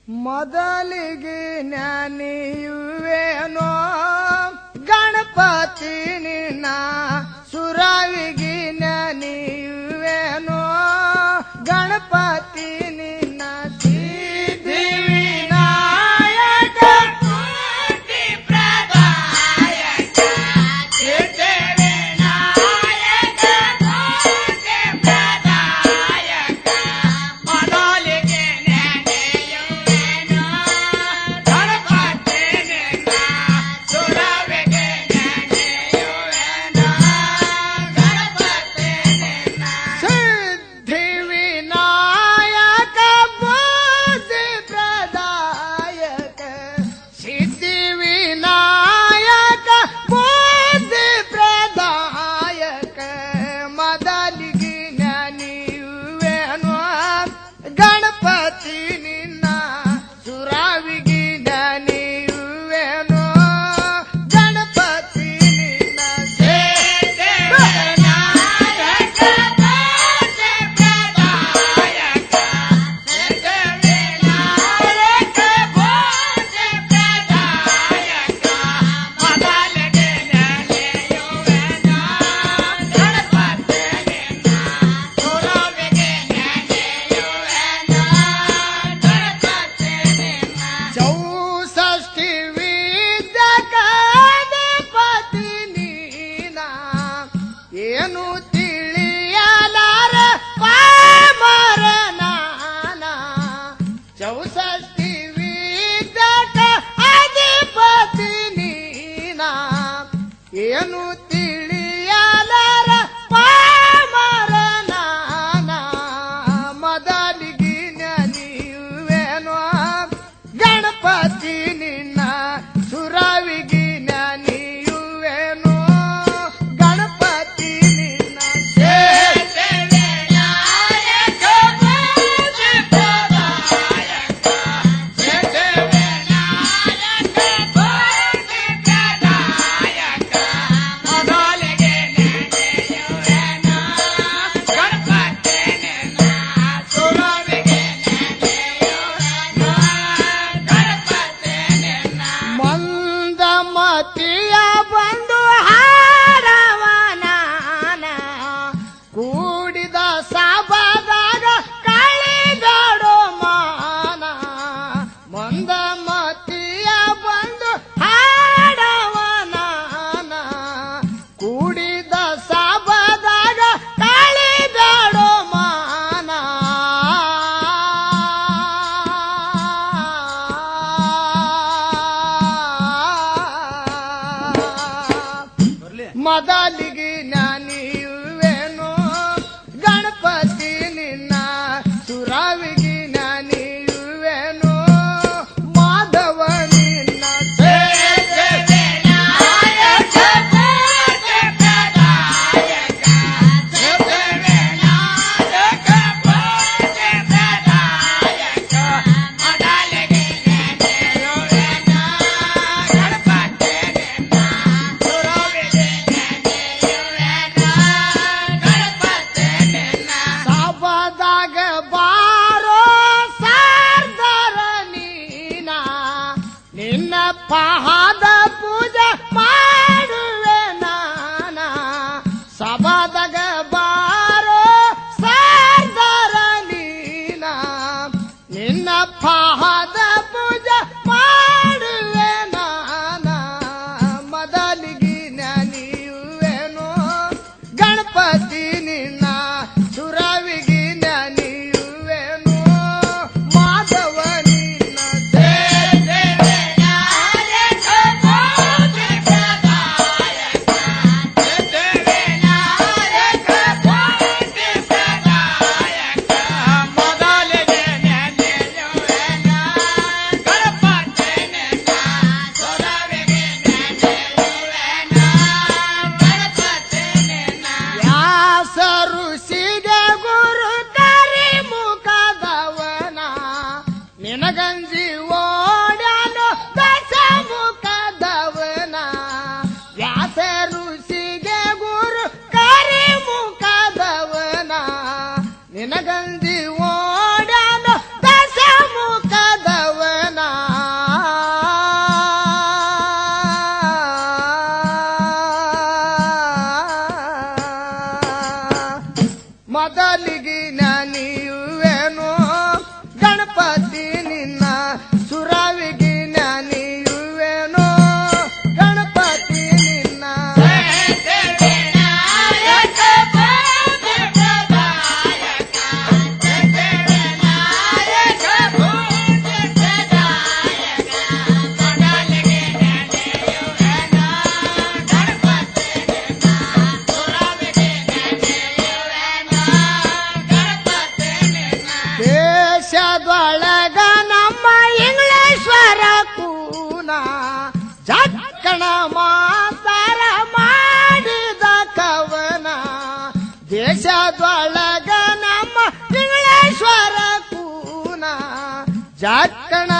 ಮೊದಲಿಗೆ ಜ್ಞಾನಿಯುವೇನೋ ಗಣಪತಿ ನಿನ್ನ ಸುರಾವಿಗೆ ಜ್ಞಾನಿಯುವೇನೋ ಗಣಪತಿ ನಿನ್ನ ಸಿದ್ಧಿ ವಿನಾಯಕ ಕೋಟಿ ಪ್ರದಾಯಕ ಸಿದ್ಧಿ ವಿನಾಯಕ ಕೋಟಿ ಪ್ರದಾಯಕ ಮೊದಲಿಗೆ ನೆನೆಯುವೆನು ಗಣಪತಿ ನಿನ್ನ ಸುರವಿಗೆ ನೆನೆಯುವೆನು ಗಣಪತಿ ನಿನ್ನ ಸಿದ್ಧಿ ವಿನಾಯಕ ಬುದ್ಧಿ ಪ್ರದಾಯಕ ಸಿದ್ಧಿ ವಿನಾಯಕ ಬುದ್ಧಿ ಪ್ರದಾಯಕ ಮೊದಲಿಗೆ ಜ್ಞಾನಿಯುವೆನು ಗಣಪತಿ ನಿನ್ನ ಸುರಾವಿಗೆ ಜ್ಞಾನಿಯುವೆನು ಗಣಪತಿ ನಿನ್ನ ಸಿದ್ಧಿ ವಿನಾಯಕ ಕೋಟಿ ಪ್ರದಾಯಕ ಸಿದ್ಧಿ ವಿನಾಯಕ ಕೋಟಿ ಪ್ರದಾಯಕ ಮೊದಲಿಗೆ ನೆನೆಯುವೆನು ಗಣಪತಿ ನಿನ್ನ ಸುರವಿಗೆ ನೆನೆಯುವೆನು ಗಣಪತಿ ನಿನ್ನ ಚೌಸಷ್ಟಿ ವಿದ್ಯಕಾಧಿಪತಿ ನೀನ ಏನು ತಿಳಿಯಲಾರ ಪಾಮರ ನಾನ ಚೌಸಷ್ಟಿ ವಿದ್ಯಕ ಅಧಿಪತಿ ನೀನ ಏನು ತಿಳಿಯಲಾರ ಪಾಮರ ನಾನ ಮೊದಲಿಗೆ ಜ್ಞಾನಿಯುವೆನು ಗಣಪತಿ ನಿನ್ನ ಸುರಾವಿಗೆ ಜ್ಞಾನಿಯುವೆನು ಗಣಪತಿ ನಿನ್ನ ಸಿದ್ಧಿ ವಿನಾಯಕ ಕೋಟಿ ಪ್ರದಾಯಕ ಸಿದ್ಧಿ ವಿನಾಯಕ ಕೋಟಿ ಪ್ರದಾಯಕ ಮೊದಲಿಗೆ ನೆನೆಯುವೆನು ಗಣಪತಿ ನಿನ್ನ ಸುರವಿಗೆ ನೆನೆಯುವೆನು ಗಣಪತಿ ನಿನ್ನ ಮಂದಮತಿಯ ಬಂದು ಹಾರವನಾನ ಕೂಡಿದ ಸಭದಾಗ ಕಳೆದಾಡೋ ಮಾನ ಮಂದಮತಿಯ ಬಂದು ಹಾಡವನಾನ ಕೂಡಿದ ಸಭದಾಗ ಕಳೆದಾಡೋ ಮಾನ ಮೊದಲಿಗೆ ಜ್ಞಾನಿಯುವೆನು ಗಣಪತಿ ನಿನ್ನ ಸುರಾವಿಗೆ ಜ್ಞಾನಿಯುವೆನು ಮಾಧವ ನಿನ್ನ ಸಿದ್ಧಿ ವಿನಾಯಕ ಕೋಟಿ ಪ್ರದಾಯಕ ಸಿದ್ಧಿ ವಿನಾಯಕ ಕೋಟಿ ಪ್ರದಾಯಕ ಮೊದಲಿಗೆ ನೆನೆಯುವೆನು ಗಣಪತಿ ನಿನ್ನ ಸುರವಿಗೆ ನೆನೆಯುವೆನು ಗಣಪತಿ ನಿನ್ನ ಸಭದಾಗ ಬಾರೋ ಸಾರ್ದಾರ ನೀನ ನಿನ್ನ ಪಾದ ಪೂಜೆ ಮಾಡುವೆ ನಾನ ಸಭದಾಗ ಬಾರೋ ಸಾರ್ದಾರ ನೀನ ನಿನ್ನ ಪಾದ ಪೂಜೆ ಮಾಡುವೆ ನಾನ ಮೊದಲಿಗೆ ಜ್ಞಾನಿಯುವೆನು ಗಣಪತಿ ನಿನ್ನ ಸುರಾವಿಗೆ ಜ್ಞಾನಿಯುವೆನು ಮಾಧವ ನಿನ್ನ ಸಿದ್ಧಿ ವಿನಾಯಕ ಕೋಟಿ ಪ್ರದಾಯಕ ಸಿದ್ಧಿ ವಿನಾಯಕ ಕೋಟಿ ಪ್ರದಾಯಕ ಮೊದಲಿಗೆ ನೆನೆಯುವೆನು ಗಣಪತಿ ನಿನ್ನ ಸುರವಿಗೆ ನೆನೆಯುವೆನು ಗಣಪತಿ ನಿನ್ನ ವ್ಯಾಸ ಋಷಿಗೆ ಗುರು ಕರಿ ಮುಖದವನ ನಿನಗಂಜಿ ಓಡ್ಯಾನು ದಶ ಮುಖದವನ ವ್ಯಾಸ ಋಷಿಗೆ ಗುರು ಕರಿ ಮುಖದವನ ನಿನಗಂಜಿ ಓಡ್ಯಾನು ದಶ ಮುಖದವನ ಗಣಪತಿ ನಿನ್ನ ಸುರವಿಗಿ ಜ್ಞಾನಿಯುವೆನೋ ಗಣಪತಿ ನಿನ್ನ ದೇಶದೊಳಗ ನಮ್ಮ ಇಂಗ್ಲೇಶ್ವರ ಕೂನ ಜಕ್ಕಣ ಮಾತಾರ ಮಾಡಿದ ಕವನ ದೇಶದೊಳಗ ನಮ್ಮ ಇಂಗ್ಲೇಶ್ವರ ಕೂನ ಜಕ್ಕಣ